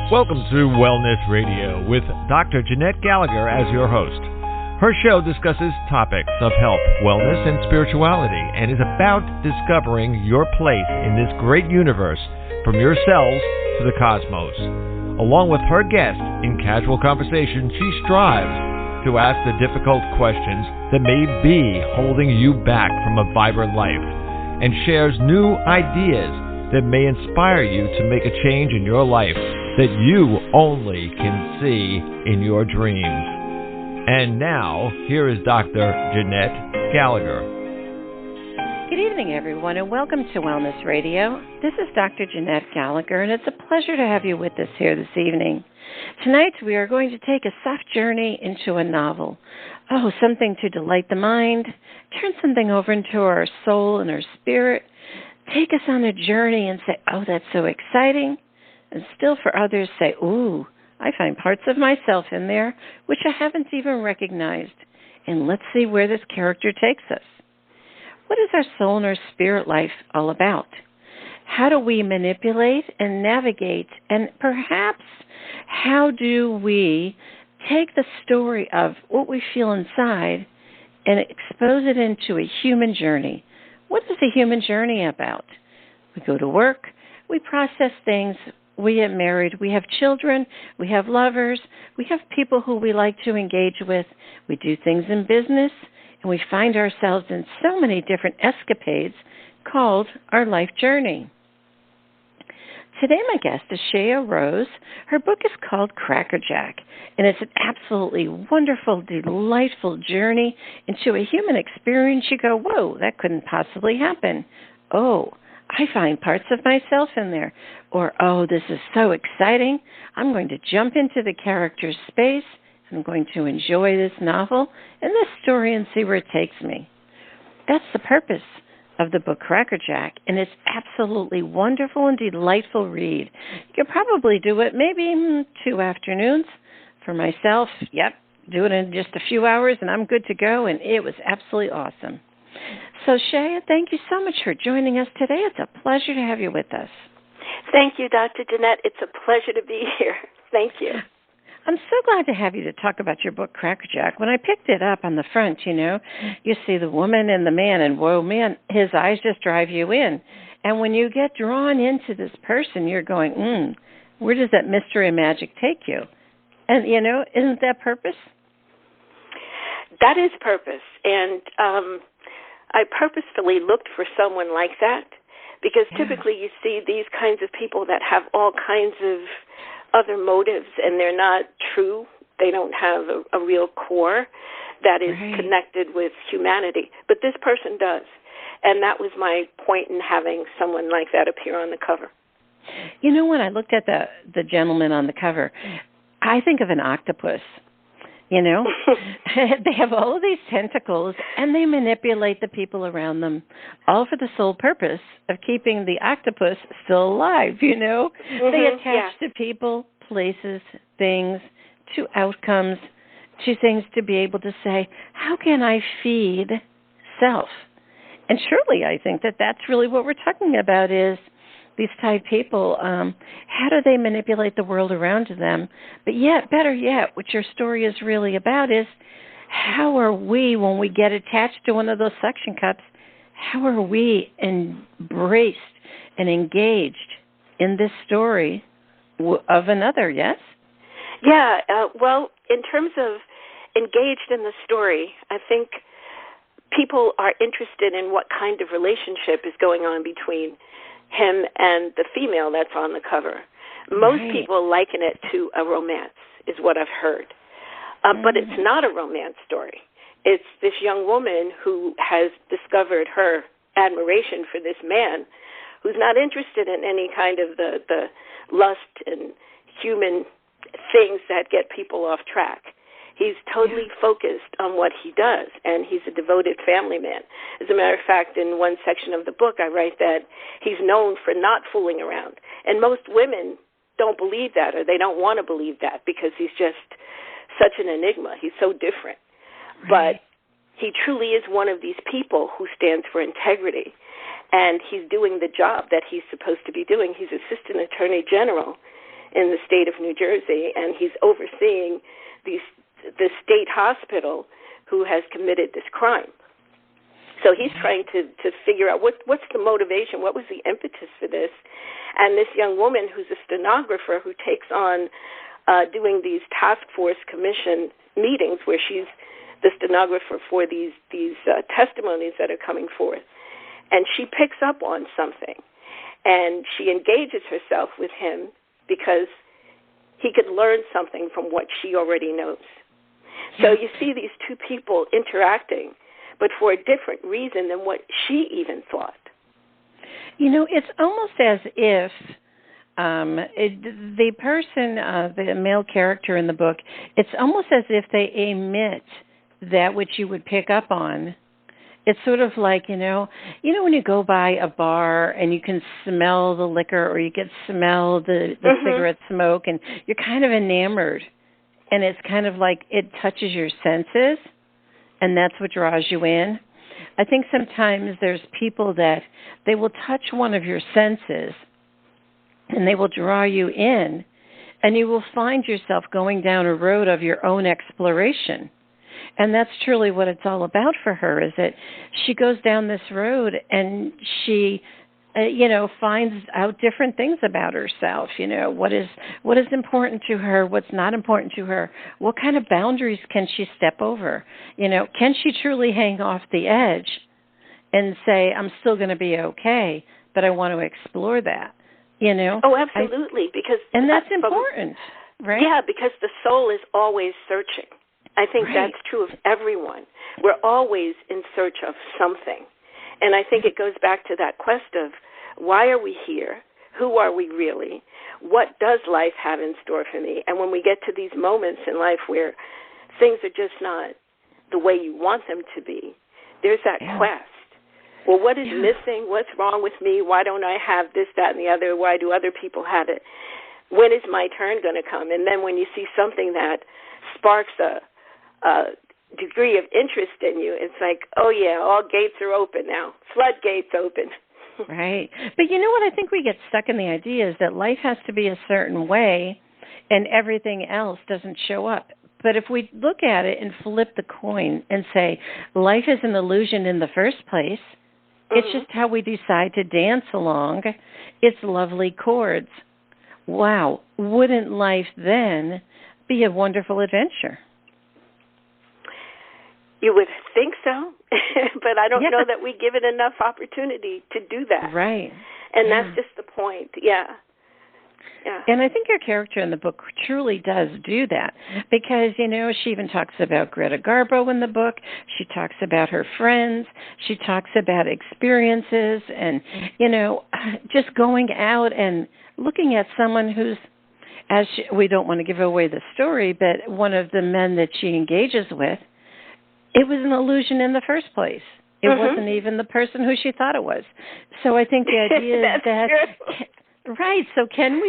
Welcome to Wellness Radio with Dr. Jeanette-Gallagher as your host. Her show discusses topics of health, wellness, and spirituality, and is about discovering your place in this great universe, from your cells to the cosmos. Along with her guest, in casual conversation, she strives to ask the difficult questions that may be holding you back from a vibrant life, and shares new ideas that may inspire you to make a change in your life that you only can see in your dreams. And now, here is Dr. Jeanette-Gallagher. Good evening, everyone, and welcome to Wellness Radio. This is Dr. Jeanette-Gallagher, and it's a pleasure to have you with us here this evening. Tonight, we are going to take a soft journey into a novel. Oh, something to delight the mind, turn something over into our soul and our spirit, take us on a journey and say, oh, that's so exciting. And still for others say, ooh, I find parts of myself in there which I haven't even recognized. And let's see where this character takes us. What is our soul and our spirit life all about? How do we manipulate and navigate? And perhaps how do we take the story of what we feel inside and expose it into a human journey? What is the human journey about? We go to work, we process things, we get married, we have children, we have lovers, we have people who we like to engage with, we do things in business, and we find ourselves in so many different escapades called our life journey. Today my guest is Shea Rose. Her book is called CrackerJack, and it's an absolutely wonderful, delightful journey into a human experience. You go, whoa, that couldn't possibly happen. Oh, I find parts of myself in there. Or, oh, this is so exciting. I'm going to jump into the character's space. I'm going to enjoy this novel and this story and see where it takes me. That's the purpose of the book CrackerJack, and it's absolutely wonderful and delightful read. You could probably do it maybe 2 afternoons. For myself, yep, do it in just a few hours, and I'm good to go, and it was absolutely awesome. So, Shea, thank you so much for joining us today. It's a pleasure to have you with us. Thank you, Dr. Jeanette. It's a pleasure to be here. Thank you. I'm so glad to have you to talk about your book, CrackerJack. When I picked it up on the front, you see the woman and the man, and whoa, man, his eyes just drive you in. And when you get drawn into this person, you're going, where does that mystery and magic take you? And, isn't that purpose? That is purpose. And I purposefully looked for someone like that because typically you see these kinds of people that have all kinds of other motives, and they're not true. They don't have a real core that is connected with humanity. But this person does. And that was my point in having someone like that appear on the cover. When I looked at the gentleman on the cover, I think of an octopus. They have all of these tentacles, and they manipulate the people around them, all for the sole purpose of keeping the octopus still alive, They attach to people, places, things, to outcomes, to things to be able to say, how can I feed self? And surely I think that that's really what we're talking about is these type people, how do they manipulate the world around them? But yet, better yet, what your story is really about is how are we, when we get attached to one of those suction cups, how are we embraced and engaged in this story of another, yes? Yeah, well, in terms of engaged in the story, I think people are interested in what kind of relationship is going on between him and the female that's on the cover. Most people liken it to a romance, is what I've heard. But it's not a romance story. It's this young woman who has discovered her admiration for this man who's not interested in any kind of the lust and human things that get people off track. He's totally focused on what he does, and he's a devoted family man. As a matter of fact, in one section of the book, I write that he's known for not fooling around. And most women don't believe that, or they don't want to believe that, because he's just such an enigma. He's so different. But he truly is one of these people who stands for integrity, and he's doing the job that he's supposed to be doing. He's Assistant Attorney General in the state of New Jersey, and he's overseeing the state hospital who has committed this crime. So he's trying to figure out what's the motivation, what was the impetus for this. And this young woman who's a stenographer who takes on doing these task force commission meetings where she's the stenographer for these testimonies that are coming forth. And she picks up on something, and she engages herself with him because he could learn something from what she already knows. So you see these two people interacting, but for a different reason than what she even thought. You know, it's almost as if the person, the male character in the book, it's almost as if they emit that which you would pick up on. It's sort of like, you know when you go by a bar and you can smell the liquor or you can smell the cigarette smoke and you're kind of enamored, and it's kind of like it touches your senses, and that's what draws you in. I think sometimes there's people that they will touch one of your senses and they will draw you in, and you will find yourself going down a road of your own exploration. And that's truly what it's all about for her, is that she goes down this road and she finds out different things about herself. What is important to her, what's not important to her, what kind of boundaries can she step over? Can she truly hang off the edge and say, I'm still going to be okay, but I want to explore that, Oh, absolutely, and that's important, right? Yeah, because the soul is always searching. I think that's true of everyone. We're always in search of something. And I think it goes back to that quest of, why are we here? Who are we really? What does life have in store for me? And when we get to these moments in life where things are just not the way you want them to be, there's that quest. Well, what is missing? What's wrong with me? Why don't I have this, that, and the other? Why do other people have it? When is my turn going to come? And then when you see something that sparks a degree of interest in you, it's like, oh yeah, all gates are open now. Floodgates open. Right. But you know what? I think we get stuck in the idea is that life has to be a certain way and everything else doesn't show up. But if we look at it and flip the coin and say, life is an illusion in the first place, it's just how we decide to dance along its lovely chords. Wow. Wouldn't life then be a wonderful adventure? You would think so, but I don't know that we give it enough opportunity to do that. Right. And that's just the point, Yeah. And I think your character in the book truly does do that because, she even talks about Greta Garbo in the book. She talks about her friends. She talks about experiences and, just going out and looking at someone who's, we don't want to give away the story, but one of the men that she engages with, it was an illusion in the first place. It wasn't even the person who she thought it was. So I think the idea is that... Right. So can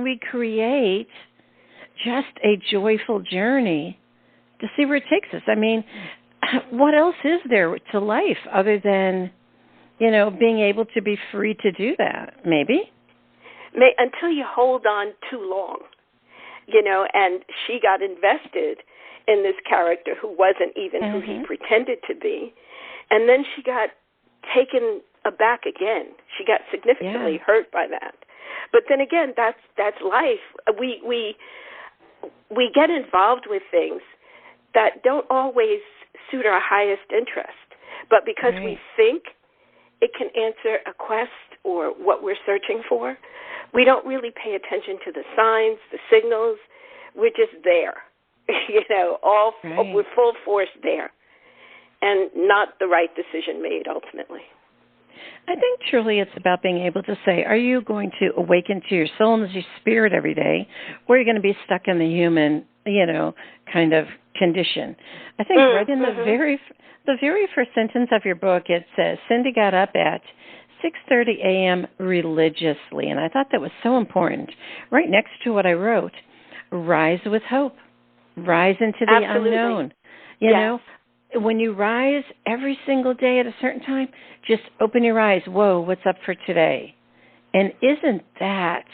we create just a joyful journey to see where it takes us? I mean, what else is there to life other than, being able to be free to do that? Maybe. Until you hold on too long, and she got invested in this character who wasn't even who he pretended to be. And then she got taken aback again. She got significantly hurt by that. But then again, that's life. We get involved with things that don't always suit our highest interest. But because we think it can answer a quest or what we're searching for, we don't really pay attention to the signs, the signals. We're just there, we're full force there, and not the right decision made ultimately. I think truly it's about being able to say, are you going to awaken to your soul and your spirit every day, or are you going to be stuck in the human, kind of condition? I think right in the very first sentence of your book, it says, Cindy got up at 6:30 a.m. religiously, and I thought that was so important. Right next to what I wrote, rise with hope, rise into the unknown. You know, when you rise every single day at a certain time, just open your eyes. Whoa, what's up for today? And isn't that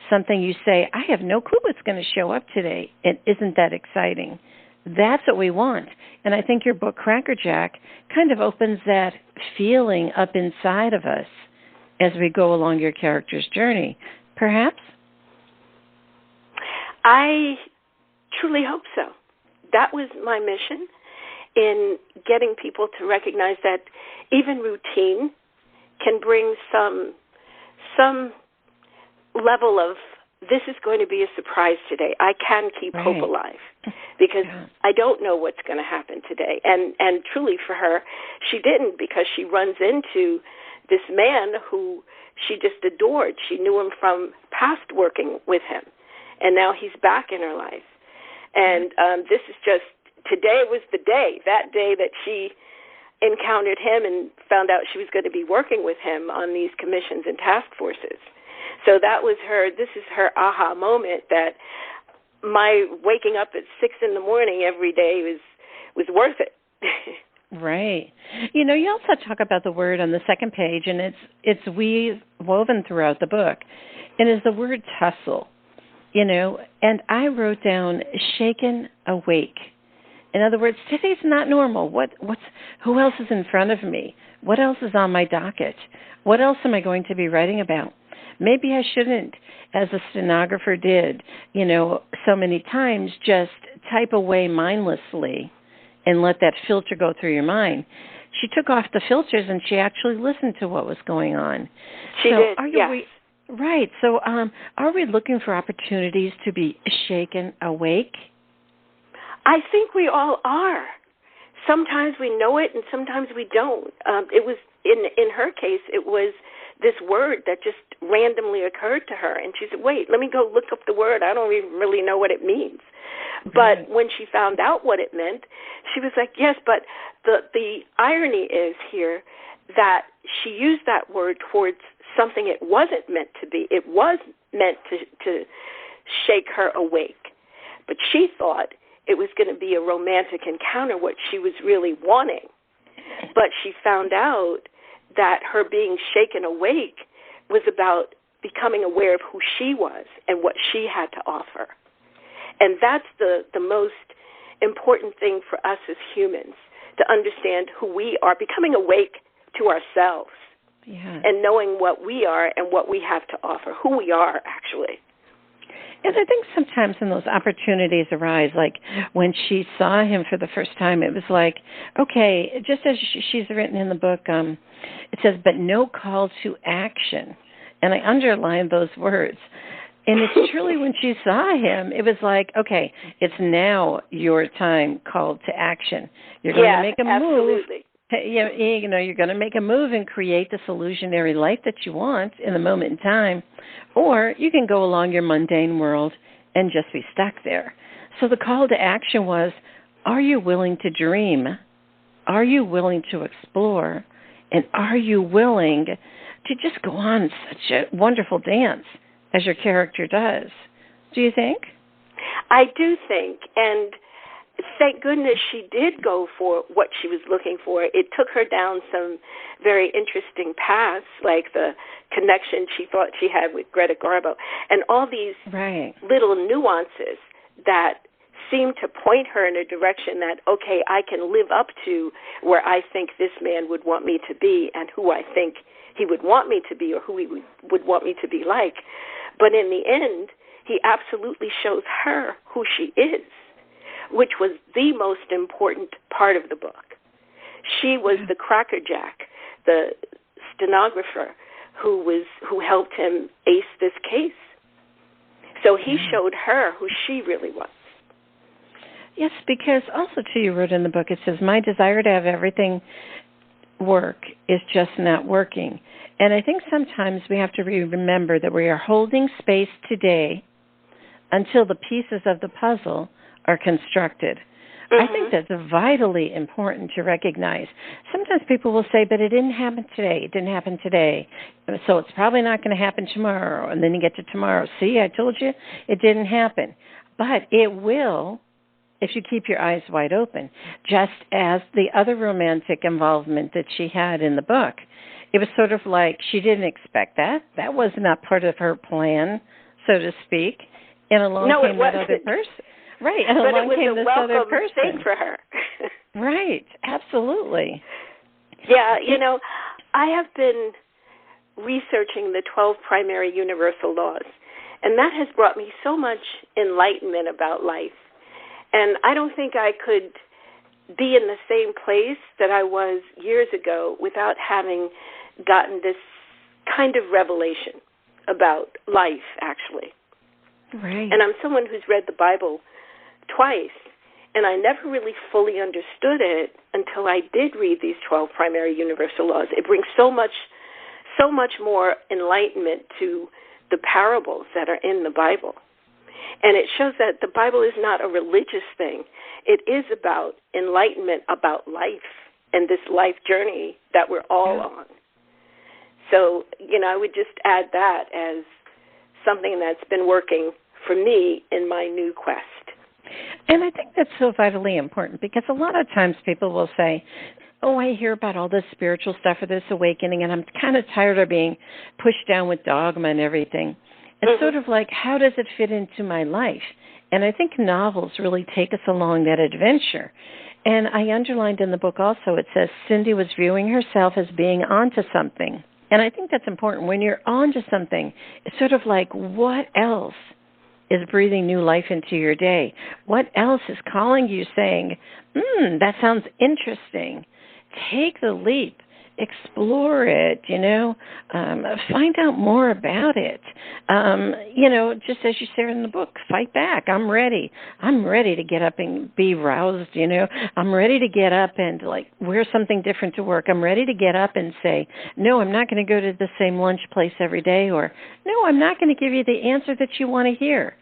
something you say, I have no clue what's going to show up today, and isn't that exciting? That's what we want. And I think your book, CrackerJack, kind of opens that feeling up inside of us as we go along your character's journey. Perhaps? I truly hope so. That was my mission in getting people to recognize that even routine can bring some level of, this is going to be a surprise today. I can keep hope alive because I don't know what's going to happen today. And truly for her, she didn't, because she runs into this man who she just adored. She knew him from past working with him, and now he's back in her life. And this is just, today was the day, that day that she encountered him and found out she was going to be working with him on these commissions and task forces. So that was this is her aha moment, that my waking up at 6 a.m. every day was worth it. Right. You know, you also talk about the word on the second page, and it's woven throughout the book, and is the word tussle. You know, and I wrote down shaken awake. In other words, today's not normal. Who else is in front of me? What else is on my docket? What else am I going to be writing about? Maybe I shouldn't, as a stenographer did, you know, so many times, just type away mindlessly and let that filter go through your mind. She took off the filters and she actually listened to what was going on. She did, yes. Right. So are we looking for opportunities to be shaken awake? I think we all are. Sometimes we know it and sometimes we don't. It was, in her case, it was this word that just randomly occurred to her. And she said, wait, let me go look up the word. I don't even really know what it means. But when she found out what it meant, she was like, yes, but the irony is here that she used that word towards something it wasn't meant to be. It was meant to shake her awake. But she thought it was going to be a romantic encounter, what she was really wanting. But she found out that her being shaken awake was about becoming aware of who she was and what she had to offer. And that's the most important thing for us as humans, to understand who we are, becoming awake to ourselves, and knowing what we are and what we have to offer, who we are, actually. And I think sometimes when those opportunities arise, like when she saw him for the first time, it was like, okay, just as she's written in the book, it says, but no call to action. And I underlined those words. And it's truly when she saw him, it was like, okay, it's now your time called to action. You're going to make a move. You know, you're going to make a move and create this illusionary life that you want in the moment in time, or you can go along your mundane world and just be stuck there. So the call to action was, are you willing to dream? Are you willing to explore? And are you willing to just go on such a wonderful dance as your character does? Do you think? I do think, and thank goodness she did go for what she was looking for. It took her down some very interesting paths, like the connection she thought she had with Greta Garbo, and all these little nuances that seemed to point her in a direction that, okay, I can live up to where I think this man would want me to be and who I think he would want me to be or who he would want me to be like. But in the end, he absolutely shows her who she is, which was the most important part of the book. She was the CrackerJack, the stenographer who helped him ace this case. So he showed her who she really was. Yes, because also, too, you wrote in the book, it says, my desire to have everything work is just not working. And I think sometimes we have to remember that we are holding space today until the pieces of the puzzle are constructed. I think that's vitally important to recognize. Sometimes people will say, but it didn't happen today. It didn't happen today. So it's probably not going to happen tomorrow. And then you get to tomorrow. See, I told you it didn't happen. But it will if you keep your eyes wide open, just as the other romantic involvement that she had in the book. It was sort of like she didn't expect that. That was not part of her plan so to speak, and along came that other person. Right, and but along came this other person. person. Thing for her. Right, absolutely. Yeah, I have been researching the 12 primary universal laws, and that has brought me so much enlightenment about life. And I don't think I could be in the same place that I was years ago without having gotten this kind of revelation about life, actually. Right. And I'm someone who's read the Bible twice, and I never really fully understood it until I did read these 12 primary universal laws. It brings so much more enlightenment to the parables that are in the Bible. And it shows that the Bible is not a religious thing. It is about enlightenment about life and this life journey that we're all on. So, I would just add that as something that's been working for me in my new quest. And I think that's so vitally important because a lot of times people will say, I hear about all this spiritual stuff or this awakening, and I'm kind of tired of being pushed down with dogma and everything. It's sort of like, how does it fit into my life? And I think novels really take us along that adventure. And I underlined in the book also, it says Cindy was viewing herself as being onto something. And I think that's important. When you're onto something, it's sort of like, what else is breathing new life into your day? What else is calling you saying, that sounds interesting. Take the leap. Explore it, find out more about it. Just as you say in the book, fight back. I'm ready. I'm ready to get up and be roused, I'm ready to get up and, wear something different to work. I'm ready to get up and say, no, I'm not going to go to the same lunch place every day, or, no, I'm not going to give you the answer that you want to hear.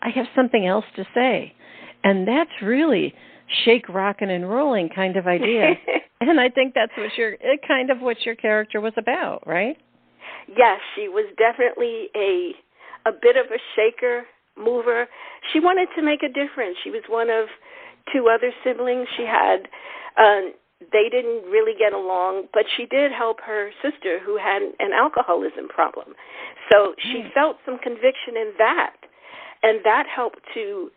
I have something else to say. And that's really shake, rockin', and rolling kind of idea. And I think that's what your character was about, right? Yes, she was definitely a bit of a shaker, mover. She wanted to make a difference. She was one of two other siblings she had. They didn't really get along, but she did help her sister who had an alcoholism problem. So she felt some conviction in that, and that helped to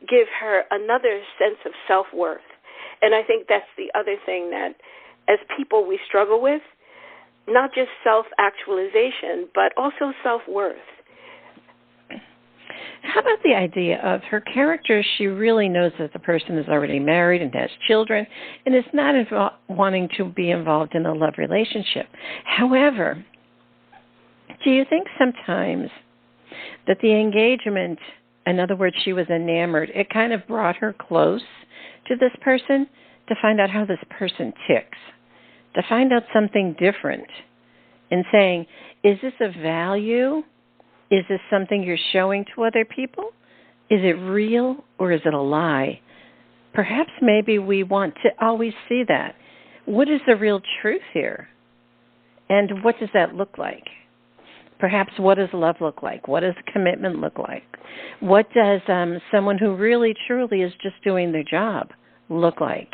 give her another sense of self-worth. And I think that's the other thing that, as people, we struggle with, not just self-actualization, but also self-worth. How about the idea of her character? She really knows that the person is already married and has children and is not wanting to be involved in a love relationship. However, do you think sometimes that the engagement, in other words, she was enamored, it kind of brought her close to this person to find out how this person ticks, to find out something different, and saying, is this a value? Is this something you're showing to other people? Is it real or is it a lie? Perhaps maybe we want to always see that. What is the real truth here? And what does that look like? Perhaps what does love look like? What does commitment look like? What does someone who really, truly is just doing their job look like?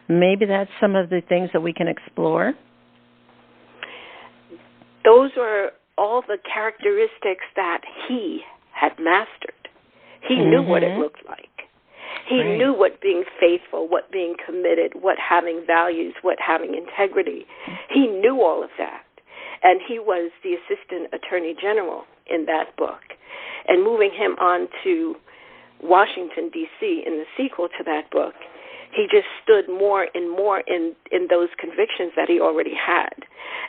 Maybe that's some of the things that we can explore. Those are all the characteristics that he had mastered. He knew what it looked like. He knew what being faithful, what being committed, what having values, what having integrity. He knew all of that. And he was the Assistant Attorney General in that book. And moving him on to Washington, D.C., in the sequel to that book, he just stood more and more in those convictions that he already had.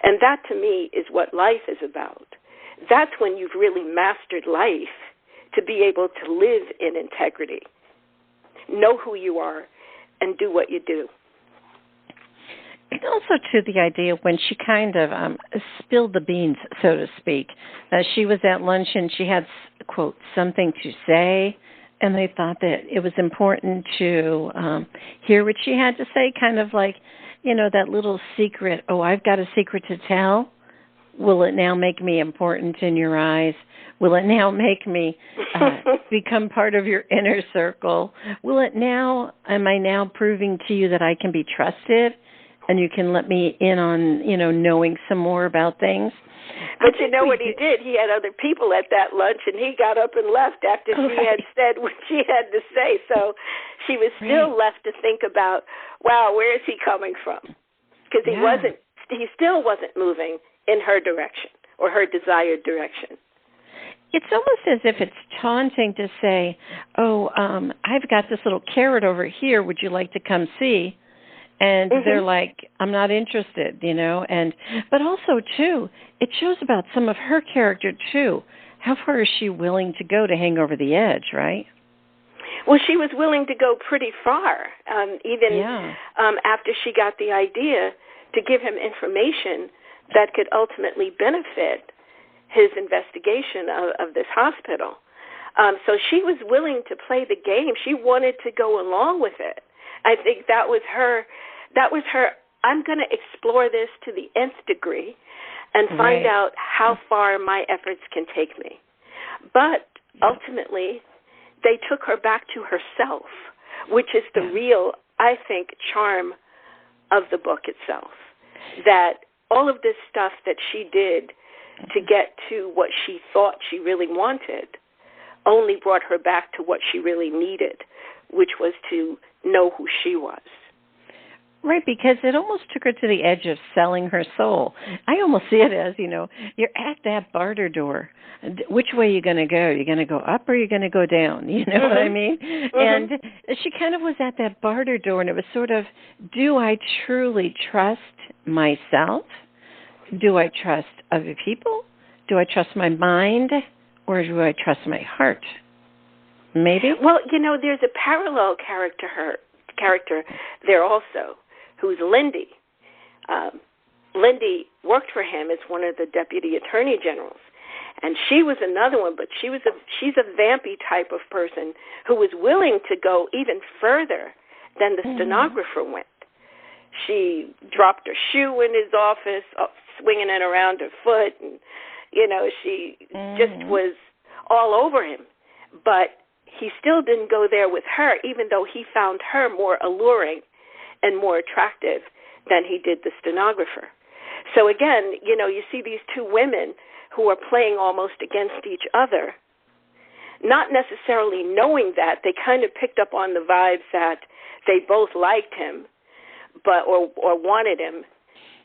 And that, to me, is what life is about. That's when you've really mastered life, to be able to live in integrity, know who you are, and do what you do. And also, to the idea when she kind of spilled the beans, so to speak. She was at lunch and she had, quote, something to say, and they thought that it was important to hear what she had to say, kind of like, that little secret, I've got a secret to tell. Will it now make me important in your eyes? Will it now make me become part of your inner circle? Am I now proving to you that I can be trusted? and you can let me in on, knowing some more about things. But you know what he did? He had other people at that lunch, and he got up and left after she had said what she had to say. So she was still left to think about, wow, where is he coming from? Because he still wasn't moving in her direction or her desired direction. It's almost as if it's taunting to say, I've got this little carrot over here. Would you like to come see? And they're like, I'm not interested, but also, too, it shows about some of her character, too. How far is she willing to go to hang over the edge, right? Well, she was willing to go pretty far, even after she got the idea to give him information that could ultimately benefit his investigation of this hospital. So she was willing to play the game. She wanted to go along with it. I think that was her, I'm going to explore this to the nth degree and find out how far my efforts can take me. But ultimately, they took her back to herself, which is the real, I think, charm of the book itself. That all of this stuff that she did to get to what she thought she really wanted only brought her back to what she really needed, which was to know who she was. Right, because it almost took her to the edge of selling her soul. I almost see it as, you're at that barter door. Which way are you going to go? Are you going to go up or are you going to go down? You know what I mean? And she kind of was at that barter door, and it was sort of, do I truly trust myself? Do I trust other people? Do I trust my mind? Or do I trust my heart? Maybe? Well, there's a parallel character there also, who's Lindy. Lindy worked for him as one of the deputy attorney generals. And she was another one, but she's a vampy type of person who was willing to go even further than the stenographer went. She dropped her shoe in his office, swinging it around her foot, and, she just was all over him. But he still didn't go there with her, even though he found her more alluring and more attractive than he did the stenographer. So again, you see these two women who are playing almost against each other, not necessarily knowing that. They kind of picked up on the vibes that they both liked him, or wanted him,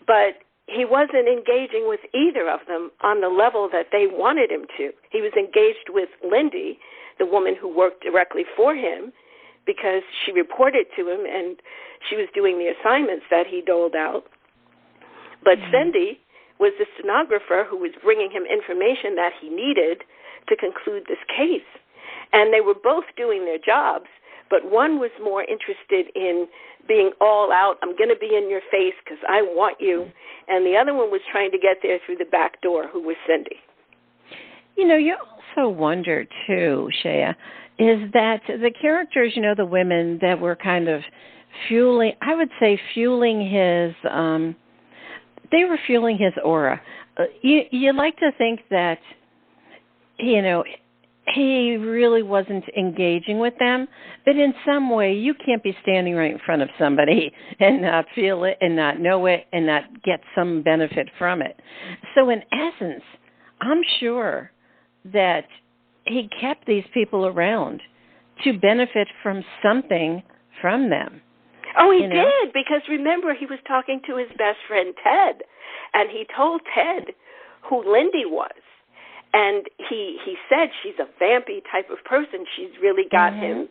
but he wasn't engaging with either of them on the level that they wanted him to. He was engaged with Lindy, the woman who worked directly for him, because she reported to him and she was doing the assignments that he doled out. But Cindy was the stenographer who was bringing him information that he needed to conclude this case. And they were both doing their jobs, but one was more interested in being all out, I'm going to be in your face because I want you, and the other one was trying to get there through the back door, who was Cindy. You also wonder, too, Shea, is that the characters, the women that were kind of fueling his, they were fueling his aura. You like to think that, he really wasn't engaging with them, but in some way you can't be standing right in front of somebody and not feel it and not know it and not get some benefit from it. So in essence, I'm sure that he kept these people around to benefit from something from them. Oh, he did, because remember, he was talking to his best friend, Ted, and he told Ted who Lindy was. And he said she's a vampy type of person. She's really got him,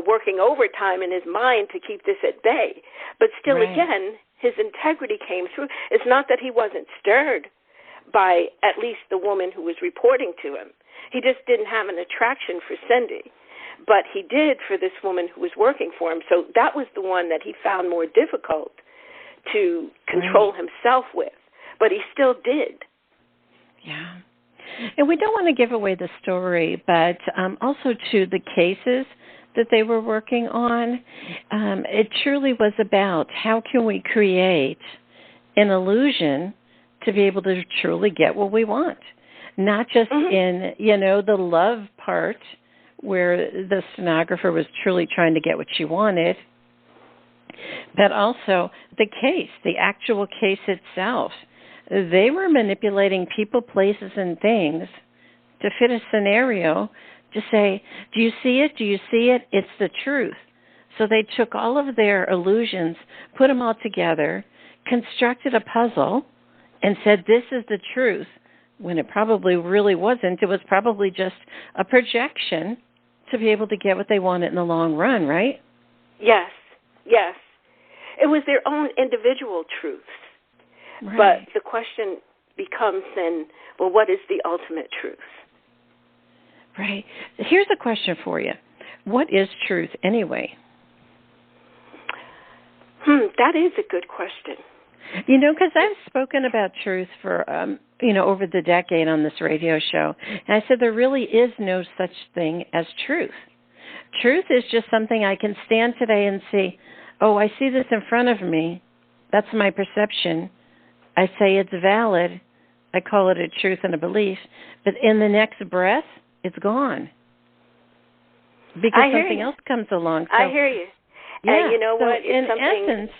working overtime in his mind to keep this at bay. But still, again, his integrity came through. It's not that he wasn't stirred by at least the woman who was reporting to him. He just didn't have an attraction for Cindy. But he did for this woman who was working for him. So that was the one that he found more difficult to control himself with. But he still did. Yeah. And we don't want to give away the story, but also, to the cases that they were working on, it truly was about how can we create an illusion to be able to truly get what we want. Not just in, the love part where the stenographer was truly trying to get what she wanted, But also the case, the actual case itself. They were manipulating people, places, and things to fit a scenario to say, do you see it? Do you see it? It's the truth. So they took all of their illusions, put them all together, constructed a puzzle, and said, this is the truth, when it probably really wasn't. It was probably just a projection to be able to get what they wanted in the long run, right? Yes, yes. It was their own individual truths. Right. But the question becomes then, well, what is the ultimate truth? Right. Here's a question for you. What is truth anyway? That is a good question. You know, because I've spoken about truth for, over the decade on this radio show. And I said there really is no such thing as truth. Truth is just something I can stand today and see, oh, I see this in front of me. That's my perception. I say it's valid. I call it a truth and a belief. But in the next breath, it's gone. Because something else comes along. So, I hear you. Yeah, and you know so what? It's in essence,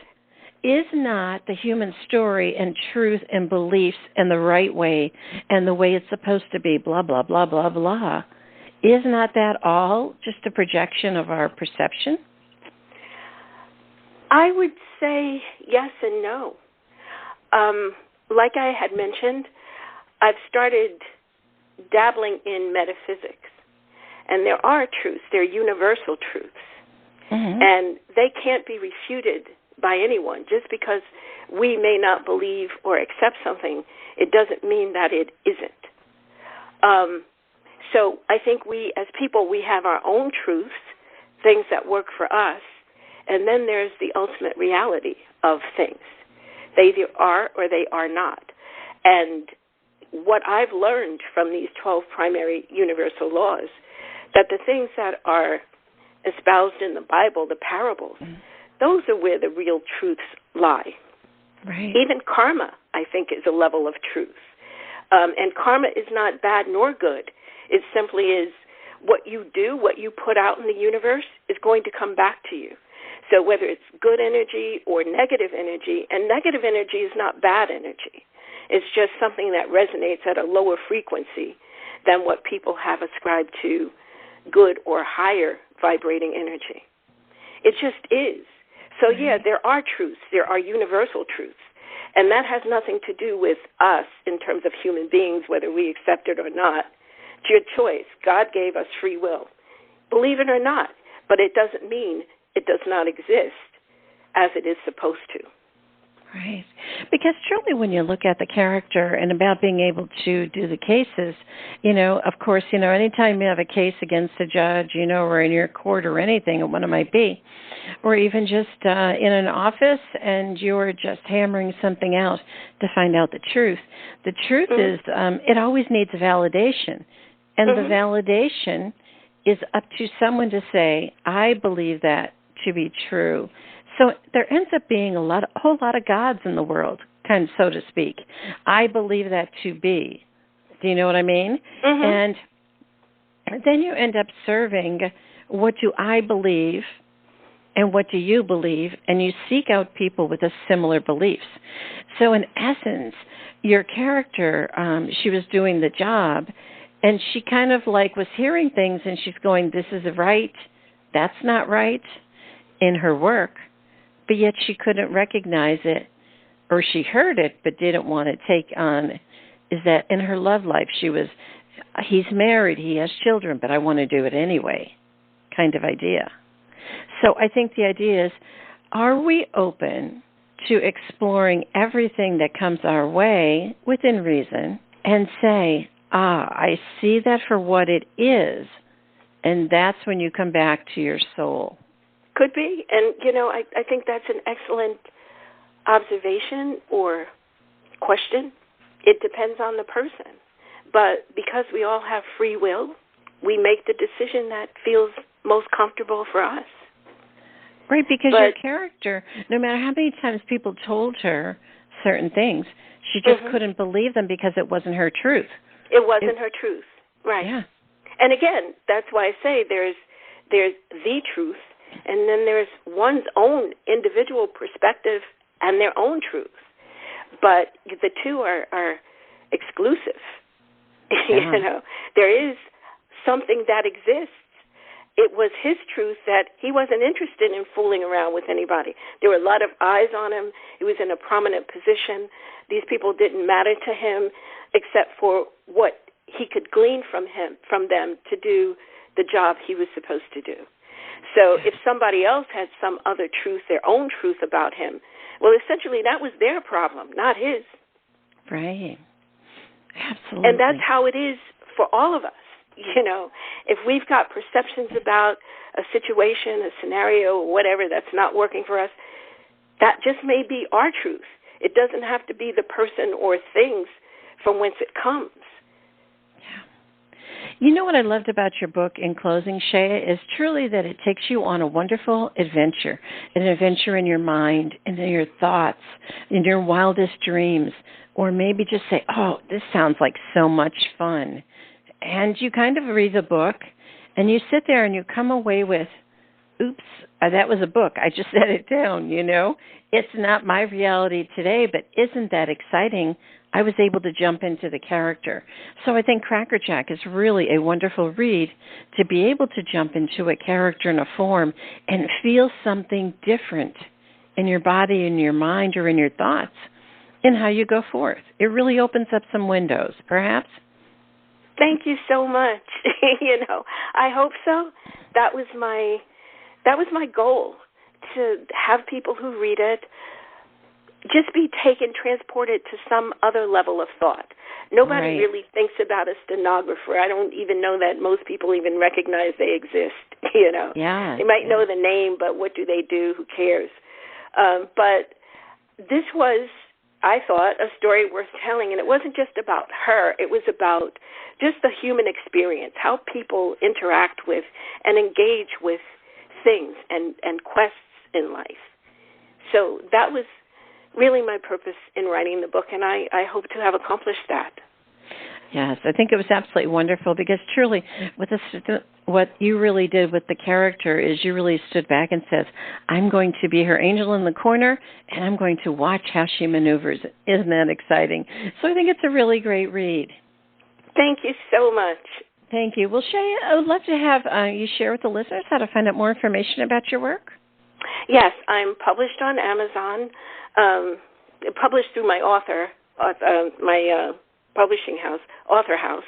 is not the human story and truth and beliefs in the right way and the way it's supposed to be, blah, blah, blah, blah, blah. Is not that all just a projection of our perception? I would say yes and no. Like I had mentioned, I've started dabbling in metaphysics. And there are truths. There are universal truths. Mm-hmm. And they can't be refuted by anyone. Just because we may not believe or accept something, it doesn't mean that it isn't. So I think we, as people, we have our own truths, things that work for us, and then there's the ultimate reality of things. They either are or they are not. And what I've learned from these 12 primary universal laws, that the things that are espoused in the Bible, the parables, those are where the real truths lie. Right. Even karma, I think, is a level of truth. And karma is not bad nor good. It simply is what you do, what you put out in the universe is going to come back to you. So whether it's good energy or negative energy, and negative energy is not bad energy. It's just something that resonates at a lower frequency than what people have ascribed to good or higher vibrating energy. It just is. So, yeah, there are truths. There are universal truths. And that has nothing to do with us in terms of human beings, whether we accept it or not. It's your choice. God gave us free will. Believe it or not. But it doesn't mean it does not exist as it is supposed to. Right. Because truly when you look at the character and about being able to do the cases, of course, anytime you have a case against a judge, or in your court or anything, or what it might be, or even just in an office and you're just hammering something out to find out the truth. The truth is it always needs validation. And the validation is up to someone to say, I believe that to be true. So there ends up being a whole lot of gods in the world, kind of so to speak. I believe that to be. Do you know what I mean? And then you end up serving what do I believe and what do you believe, and you seek out people with a similar beliefs. So in essence, your character, she was doing the job, and she kind of was hearing things, and she's going, this is right, that's not right, in her work. But yet she couldn't recognize it, or she heard it but didn't want to take on, is that in her love life he's married, he has children, but I want to do it anyway, kind of idea. So I think the idea is, are we open to exploring everything that comes our way within reason and say, I see that for what it is, and that's when you come back to your soul. Could be. And, I think that's an excellent observation or question. It depends on the person. But because we all have free will, we make the decision that feels most comfortable for us. Right, because your character, no matter how many times people told her certain things, she just couldn't believe them because it wasn't her truth. It wasn't her truth. Right. Yeah. And again, that's why I say there's the truth, And then there's one's own individual perspective and their own truth. But the two are exclusive. Yeah. You know, there is something that exists. It was his truth that he wasn't interested in fooling around with anybody. There were a lot of eyes on him. He was in a prominent position. These people didn't matter to him except for what he could glean from them to do the job he was supposed to do. So if somebody else had some other truth, their own truth about him, well, essentially that was their problem, not his. Right. Absolutely. And that's how it is for all of us. You know, if we've got perceptions about a situation, a scenario, or whatever that's not working for us, that just may be our truth. It doesn't have to be the person or things from whence it comes. You know what I loved about your book in closing, Shea, is truly that it takes you on a wonderful adventure, an adventure in your mind, in your thoughts, in your wildest dreams, or maybe just say, oh, this sounds like so much fun. And you kind of read the book, and you sit there and you come away with, oops, that was a book. I just set it down, you know. It's not my reality today, but isn't that exciting? I was able to jump into the character. So I think CrackerJack is really a wonderful read to be able to jump into a character in a form and feel something different in your body, in your mind, or in your thoughts in how you go forth. It really opens up some windows, perhaps. Thank you so much. You know, I hope so. That was my goal, to have people who read it just be transported to some other level of thought. Nobody really thinks about a stenographer. I don't even know that most people even recognize they exist, you know. Yeah. They might know the name, but what do they do? Who cares? But this was, I thought, a story worth telling, and it wasn't just about her. It was about just the human experience, how people interact with and engage with things and quests in life. So that was really my purpose in writing the book, and I hope to have accomplished that. Yes, I think it was absolutely wonderful because truly what you really did with the character is you really stood back and said, I'm going to be her angel in the corner, and I'm going to watch how she maneuvers. Isn't that exciting? So I think it's a really great read. Thank you so much. Thank you. Well, Shea, I would love to have you share with the listeners how to find out more information about your work. Yes, I'm published on Amazon, published through my publishing house, Author House,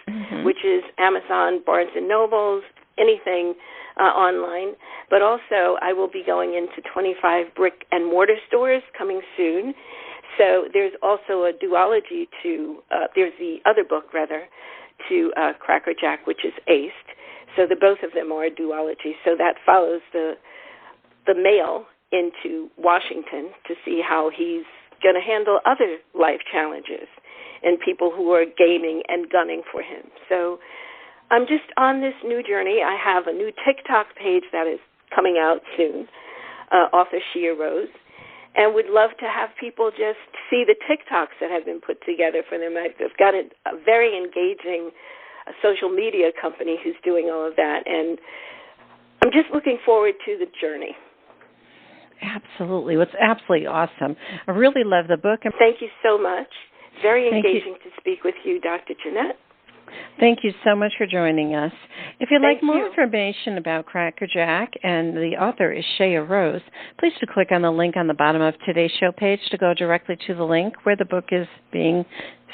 which is Amazon, Barnes & Nobles, anything online. But also I will be going into 25 brick and mortar stores coming soon. So there's also a duology to, there's the other book, rather, to CrackerJack, which is aced. So both of them are a duology. So that follows the mail into Washington to see how he's going to handle other life challenges and people who are gaming and gunning for him. So I'm just on this new journey. I have a new TikTok page that is coming out soon, author Shea Rose, and would love to have people just see the TikToks that have been put together for them. I've got a very engaging social media company who's doing all of that, and I'm just looking forward to the journey. Absolutely. It's absolutely awesome. I really love the book. Thank you so much. Very engaging to speak with you, Dr. Jeanette. Thank you so much for joining us. If you'd like more information about CrackerJack, and the author is Shea Rose, please do click on the link on the bottom of today's show page to go directly to the link where the book is being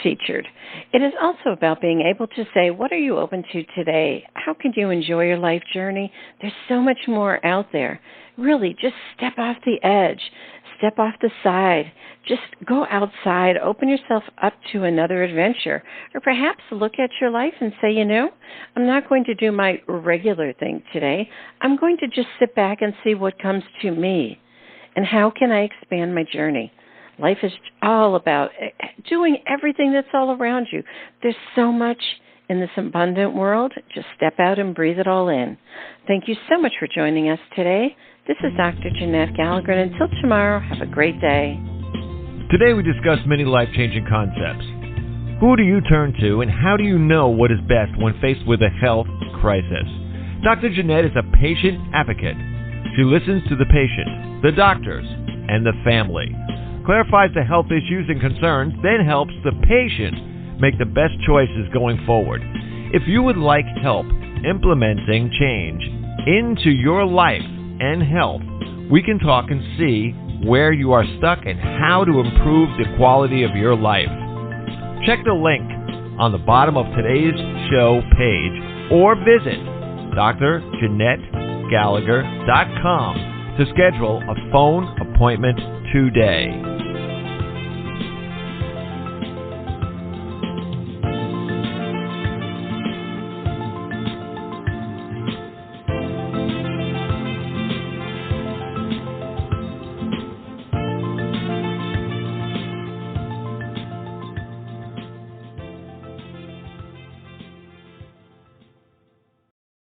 featured. It is also about being able to say, what are you open to today? How can you enjoy your life journey? There's so much more out there. Really, just step off the edge. Step off the side. Just go outside. Open yourself up to another adventure. Or perhaps look at your life and say, you know, I'm not going to do my regular thing today. I'm going to just sit back and see what comes to me. And how can I expand my journey? Life is all about doing everything that's all around you. There's so much in this abundant world. Just step out and breathe it all in. Thank you so much for joining us today. This is Dr. Jeanette-Gallagher, and until tomorrow, have a great day. Today we discussed many life-changing concepts. Who do you turn to, and how do you know what is best when faced with a health crisis? Dr. Jeanette is a patient advocate. She listens to the patient, the doctors, and the family, clarifies the health issues and concerns, then helps the patient make the best choices going forward. If you would like help implementing change into your life and health, we can talk and see where you are stuck and how to improve the quality of your life. Check the link on the bottom of today's show page or visit dr-jeanette-gallagher.com to schedule a phone appointment today.